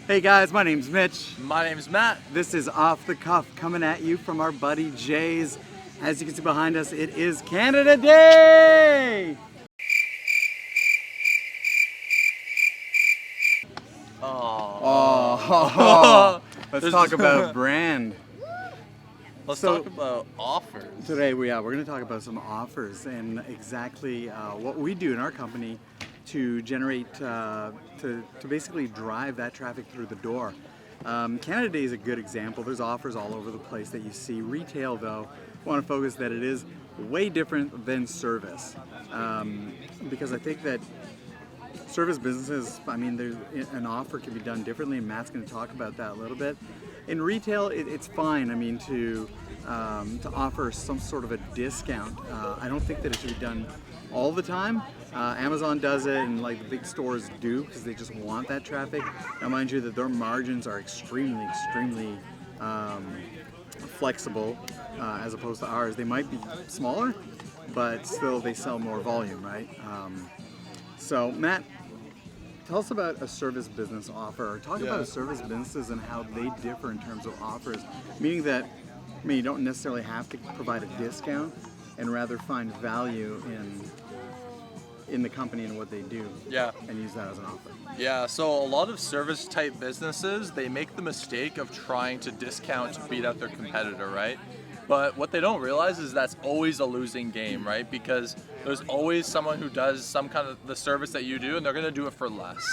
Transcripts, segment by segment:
Hey guys, my name's Mitch. My name's Matt. This is Off the Cuff coming at you from our buddy Jay's. As you can see behind us, it is Canada Day! Oh. Let's talk about brand. Let's talk about offers. Today, we're going to talk about some offers and exactly what we do in our company to generate, to basically drive that traffic through the door. Canada Day is a good example. There's offers all over the place that you see. Retail, though, I want to focus that it is way different than service. Because I think that service businesses, I mean, there's an offer can be done differently, and Matt's going to talk about that a little bit. In retail, it's fine. I mean, to offer some sort of a discount. I don't think that it should be done all the time. Amazon does it, and like the big stores do, because they just want that traffic. Now, mind you, that their margins are extremely flexible as opposed to ours. They might be smaller, but still they sell more volume, right? So, Matt, tell us about a service business offer, or talk about service businesses and how they differ in terms of offers. Meaning that, you don't necessarily have to provide a discount, and rather find value in the company and what they do. Yeah. And use that as an offer. Yeah, so a lot of service type businesses, they make the mistake of trying to discount to beat out their competitor, right? But what they don't realize is that's always a losing game, right? Because there's always someone who does some kind of the service that you do, and they're going to do it for less,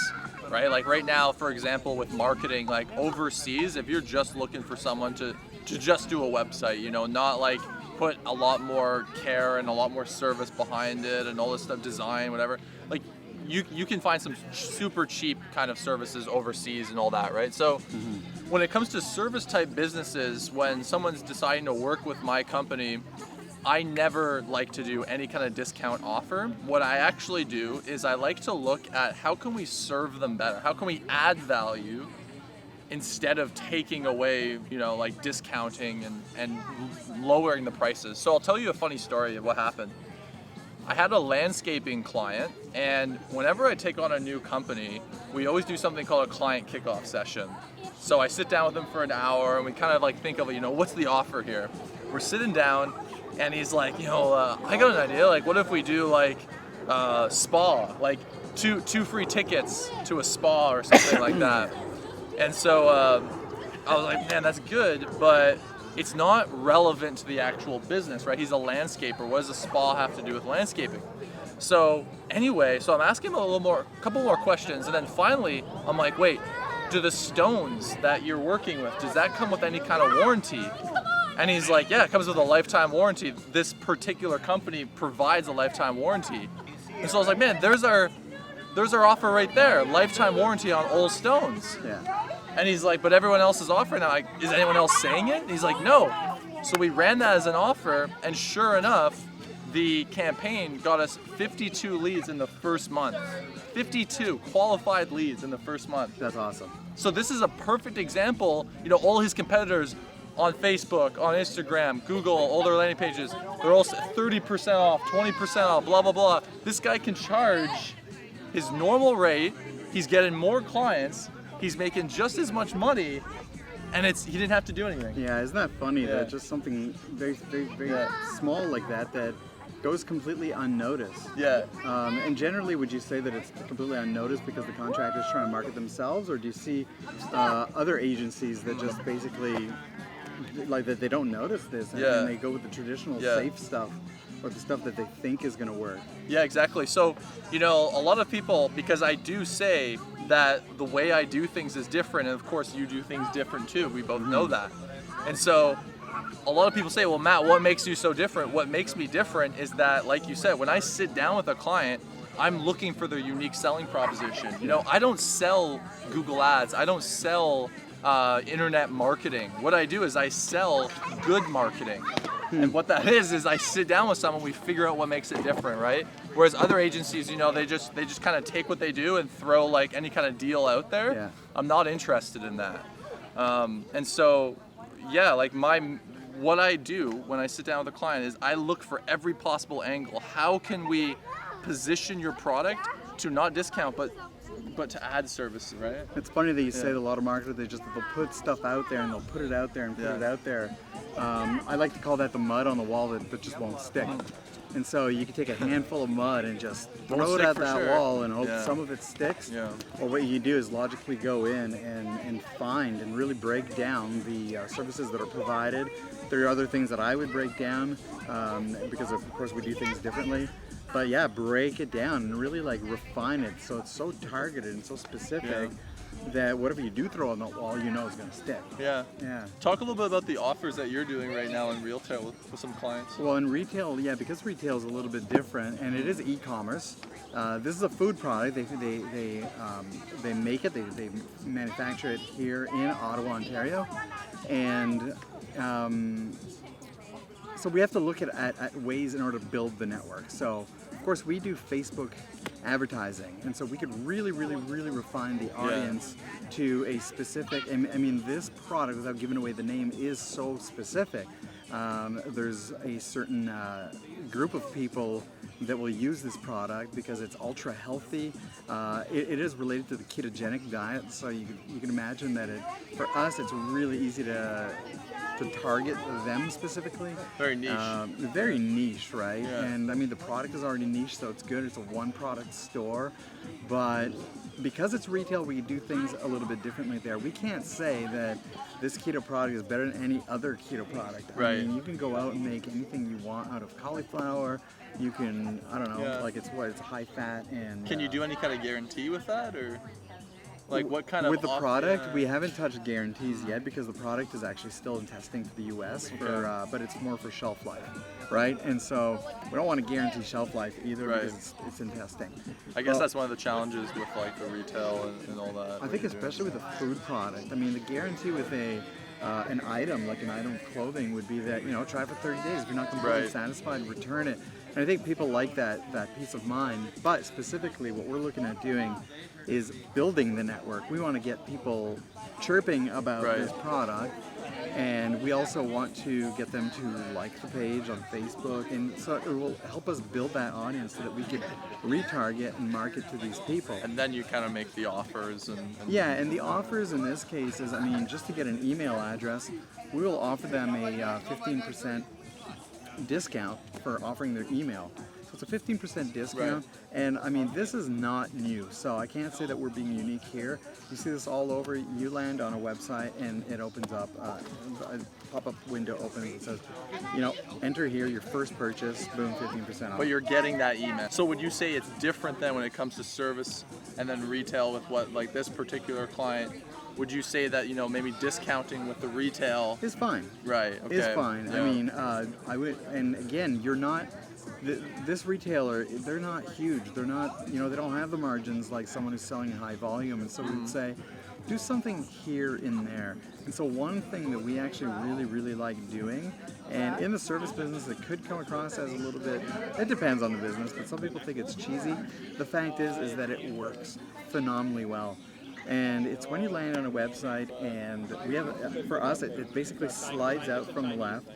right? Like right now, for example, with marketing, like overseas, if you're just looking for someone to just do a website, not like put a lot more care and a lot more service behind it and all this stuff, design, whatever, like you can find some super cheap kind of services overseas and all that, right? So when it comes to service type businesses, when someone's deciding to work with my company, I never like to do any kind of discount offer. What I actually do is I like to look at how can we serve them better? How can we add value instead of taking away, like discounting and lowering the prices. So I'll tell you a funny story of what happened. I had a landscaping client, and whenever I take on a new company, we always do something called a client kickoff session. So I sit down with him for an hour, and we kind of like think of, what's the offer here? We're sitting down, and he's like, I got an idea. Like, what if we do like spa, like two free tickets to a spa or something like that. And so I was like, man, that's good, but it's not relevant to the actual business, right? He's a landscaper. What does a spa have to do with landscaping? So anyway, I'm asking him a couple more questions, and then finally I'm like, wait, do the stones that you're working with, does that come with any kind of warranty? And he's like, yeah, it comes with a lifetime warranty. This particular company provides a lifetime warranty. And so I was like, man, there's our offer right there, lifetime warranty on old stones. Yeah. And he's like, but everyone else is offering that. Is anyone else saying it? And he's like, no. So we ran that as an offer, and sure enough, the campaign got us 52 leads in the first month. 52 qualified leads in the first month. That's awesome. So this is a perfect example. All his competitors on Facebook, on Instagram, Google, all their landing pages, they're all 30% off, 20% off, blah, blah, blah. This guy can charge his normal rate, he's getting more clients, he's making just as much money, and he didn't have to do anything. Yeah, isn't that funny that just something very small like that goes completely unnoticed? Yeah. And generally, would you say that it's completely unnoticed because the contractor's trying to market themselves, or do you see other agencies that just basically, like, that they don't notice this and they go with the traditional safe stuff, or the stuff that they think is going to work? Yeah, exactly. So, a lot of people, because I do say that the way I do things is different, and of course you do things different too. We both know that. And so a lot of people say, well, Matt, what makes you so different? What makes me different is that, like you said, when I sit down with a client, I'm looking for their unique selling proposition. I don't sell Google Ads. I don't sell internet marketing. What I do is I sell good marketing. And what that is I sit down with someone, we figure out what makes it different, right? Whereas other agencies, they just kind of take what they do and throw like any kind of deal out there. Yeah. I'm not interested in that. And so, like what I do when I sit down with a client is I look for every possible angle. How can we position your product to not discount, but but to add services, right? It's funny that you say that a lot of marketers, they'll put stuff out there and they'll put it out there and put it out there. I like to call that the mud on the wall that just won't stick. And so you can take a handful of mud and just throw it at that wall and hope some of it sticks. Yeah. Or what you do is logically go in and find and really break down the services that are provided. There are other things that I would break down because of course we do things differently. But yeah, break it down and really like refine it so it's so targeted and so specific that whatever you do throw on the wall, you know is going to stick. Yeah. Yeah. Talk a little bit about the offers that you're doing right now in retail with some clients. Well, in retail, because retail is a little bit different and it is e-commerce. This is a food product. They make it. They manufacture it here in Ottawa, Ontario, and so we have to look at ways in order to build the network. So, of course, we do Facebook advertising, and so we could really refine the audience to a specific. I mean, this product, without giving away the name, is so specific. There's a certain group of people that will use this product because it's ultra healthy. It is related to the ketogenic diet, so you can imagine that for us, it's really easy to target them specifically. Very niche. Very niche, right? Yeah. And I mean, the product is already niche, so it's good. It's a one-product store, but because it's retail, we do things a little bit differently there. We can't say that this keto product is better than any other keto product. I mean, you can go out and make anything you want out of cauliflower. You can, I don't know, like it's high fat and. Can you do any kind of guarantee with that, or? Like what kind of with the product, we haven't touched guarantees yet because the product is actually still in testing for the U.S. But it's more for shelf life, right? And so we don't want to guarantee shelf life either because it's in testing. I guess that's one of the challenges with like the retail and all that. I think especially with a food product. I mean, the guarantee with an item like an item of clothing would be that try it for 30 days. If you're not completely satisfied, return it. And I think people like that peace of mind. But specifically, what we're looking at doing is building the network. We want to get people chirping about this product, and we also want to get them to like the page on Facebook, and so it will help us build that audience so that we can retarget and market to these people. And then you kind of make the offers and and the offers in this case is, I mean, just to get an email address, we will offer them a 15% discount for offering their email. So it's a 15% discount, and I mean, this is not new, so I can't say that we're being unique here. You see this all over. You land on a website and it opens up, a pop-up window opens and says, enter here your first purchase, boom, 15% off. But you're getting that email. So would you say it's different then when it comes to service and then retail with what, like this particular client? Would you say that maybe discounting with the retail is fine? Right. Okay. Is fine. Yeah. I mean, I would, and again, you're not. This retailer, they're not huge. They're not, they don't have the margins like someone who's selling in high volume. And so we would say, do something here and there. And so one thing that we actually really like doing, and in the service business it could come across as a little bit, it depends on the business, but some people think it's cheesy. The fact is that it works phenomenally well. And it's when you land on a website, and we have, for us, it basically slides out from the left,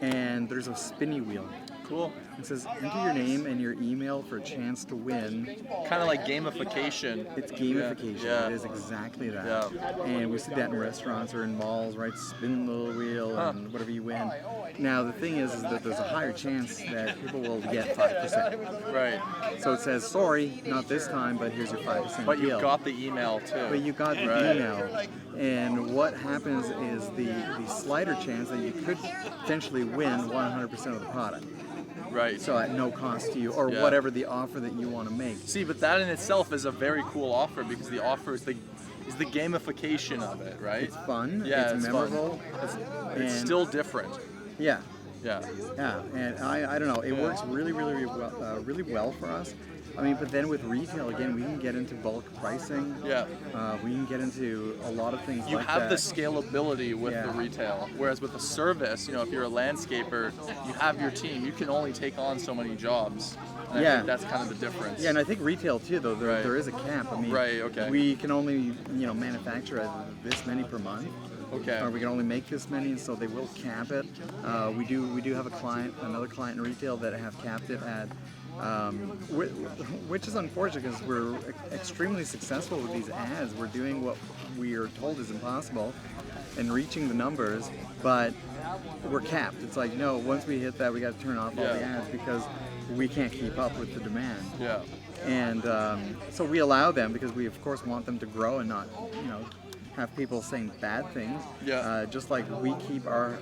and there's a spinny wheel. Cool. It says, enter your name and your email for a chance to win. Kind of like gamification. It's gamification. Yeah. It is exactly that. Yeah. And we see that in restaurants or in malls, right? Spin the little wheel and whatever you win. Now, the thing is that there's a higher chance that people will get 5%. Right. So it says, sorry, not this time, but here's your 5% But deal. you got the email, too. But you got the email. And what happens is the slighter chance that you could potentially win 100% of the product. Right. So at no cost to you, or whatever the offer that you want to make. See, but that in itself is a very cool offer because the offer is the gamification of it, right? It's fun. Yeah, it's memorable. It's still different. Yeah. Yeah. Yeah, and I don't know. It works really well for us. I mean, but then with retail, again, we can get into bulk pricing. Yeah. We can get into a lot of things you like have that. the scalability with the retail, whereas with the service, if you're a landscaper, you have your team. You can only take on so many jobs. And I think that's kind of the difference. Yeah, and I think retail too, though, there is a cap. I mean, we can only, manufacture this many per month. Okay. Or we can only make this many, and so they will cap it. We do have another client in retail that have capped it at which is unfortunate because we're extremely successful with these ads. We're doing what we are told is impossible and reaching the numbers, but we're capped. It's like, no, once we hit that, we got to turn off all the ads because we can't keep up with the demand. Yeah. And so we allow them because we, of course, want them to grow and not, have people saying bad things. Yeah. Just like we keep our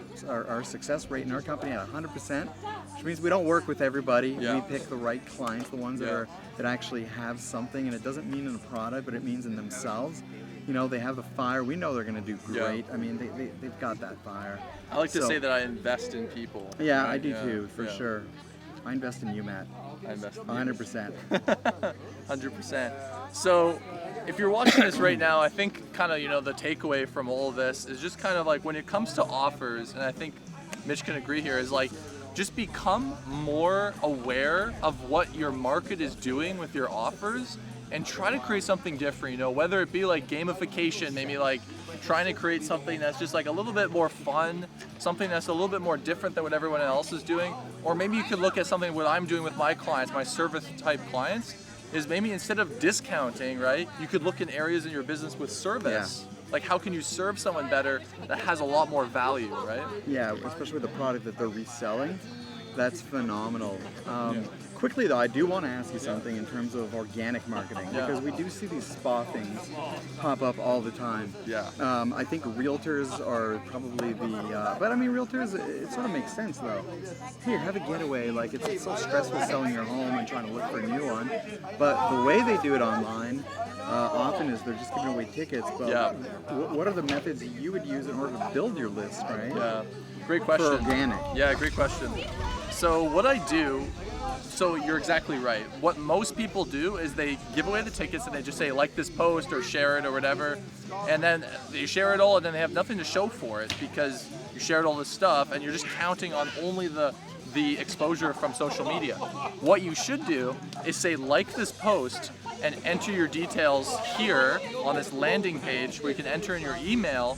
success rate in our company at 100%, which means we don't work with everybody. Yeah. We pick the right clients, the ones that actually have something, and it doesn't mean in a product, but it means in themselves. They have the fire. We know they're going to do great. I mean, they've got that fire. I like to say that I invest in people. Yeah, right? I do too, for sure. I invest in you, Matt. I invest in 100%. 100%. So, if you're watching this right now, I think kind of, the takeaway from all of this is just kind of like when it comes to offers, and I think Mitch can agree here, is like just become more aware of what your market is doing with your offers and try to create something different, whether it be like gamification, maybe like trying to create something that's just like a little bit more fun, something that's a little bit more different than what everyone else is doing. Or maybe you could look at something what I'm doing with my clients, my service type clients, is maybe instead of discounting, right, you could look in areas in your business with service. Yeah. Like how can you serve someone better that has a lot more value, right? Yeah, especially with the product that they're reselling. That's phenomenal. Quickly though, I do want to ask you something in terms of organic marketing, because we do see these spa things pop up all the time. Yeah. I think realtors are probably but I mean realtors, it sort of makes sense though. Here, have a getaway. Like it's so stressful selling your home and trying to look for a new one. But the way they do it online often is they're just giving away tickets. But what are the methods you would use in order to build your list, right? Yeah. Great question. For organic. Yeah, great question. So what I do, so you're exactly right. What most people do is they give away the tickets and they just say like this post or share it or whatever, and then they share it all and then they have nothing to show for it because you shared all this stuff and you're just counting on only the exposure from social media. What you should do is say like this post and enter your details here on this landing page where you can enter in your email,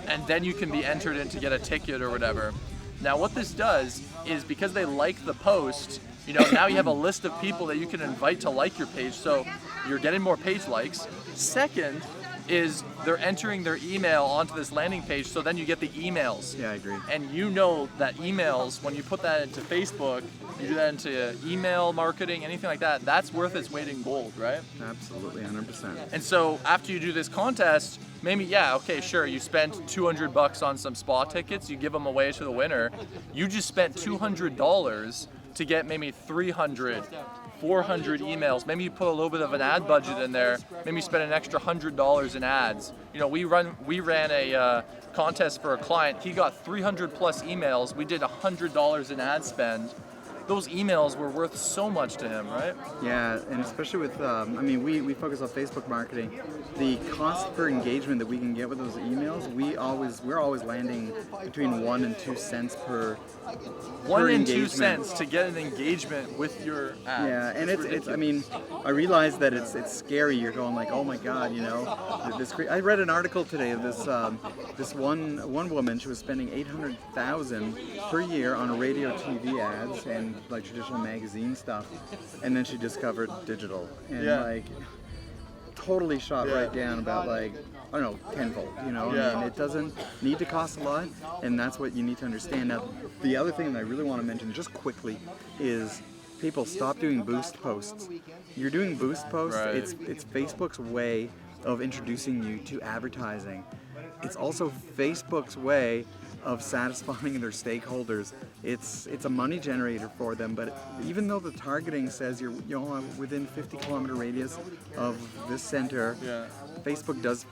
and then you can be entered in to get a ticket or whatever. Now what this does is because they like the post, now you have a list of people that you can invite to like your page, so you're getting more page likes. Second is they're entering their email onto this landing page, so then you get the emails. Yeah, I agree. And that emails, when you put that into Facebook, you do that into email marketing, anything like that, that's worth its weight in gold, right? Absolutely, 100%. And so after you do this contest, maybe, sure, you spent $200 on some spa tickets, you give them away to the winner. You just spent $200 to get maybe 300, 400 emails. Maybe you put a little bit of an ad budget in there. Maybe you spend an extra $100 in ads. We ran a contest for a client. He got 300 plus emails. We did $100 in ad spend. Those emails were worth so much to him, right? Yeah, and especially with, we focus on Facebook marketing. The cost per engagement that we can get with those emails, we're always landing between 1 and 2 cents per 1 and 2 engagement. cents to get an engagement with your ads. Yeah, and it's I realize that it's scary. You're going like, oh my God, I read an article today of this one woman. She was spending $800,000 per year on radio, TV ads, and like traditional magazine stuff, and then she discovered digital and totally shot right down about tenfold. It doesn't need to cost a lot, and that's what you need to understand. Now, the other thing that I really want to mention just quickly is people stop doing boost posts. You're doing boost posts. Right. It's Facebook's way of introducing you to advertising. It's also Facebook's way of satisfying their stakeholders. It's a money generator for them, but even though the targeting says you're within 50-kilometer radius of this center, Facebook does,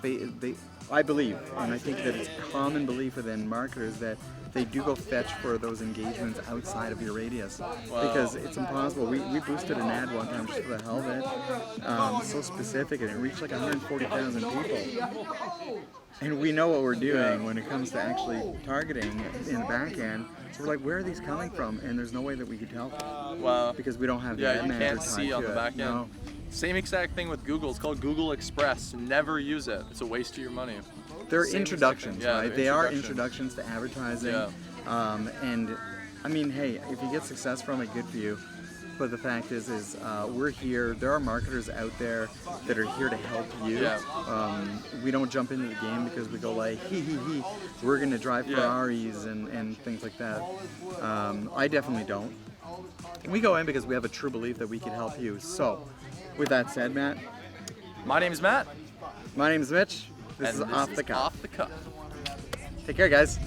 I believe, and I think that it's common belief within marketers that they do go fetch for those engagements outside of your radius. Wow. Because it's impossible. We boosted an ad one time just for the hell of it, so specific, and it reached like 140,000 people. And we know what we're doing when it comes to actually targeting in the back end. So we're like, where are these coming from? And there's no way that we could tell. Wow. Because we don't have the ad you manager can't see tied on to the it. back end. No. Same exact thing with Google. It's called Google Express. Never use it. It's a waste of your money. They're introductions, right? They are introductions to advertising. Yeah. And I mean, hey, if you get success from it, good for you. But the fact is we're here. There are marketers out there that are here to help you. Yeah. We don't jump into the game because we go like, hee. We're gonna drive Ferraris and things like that. I definitely don't. We go in because we have a true belief that we can help you. So, with that said, Matt. My name's Matt. My name is Mitch. This And is Off the Cuff. Off the Cuff. Take care, guys.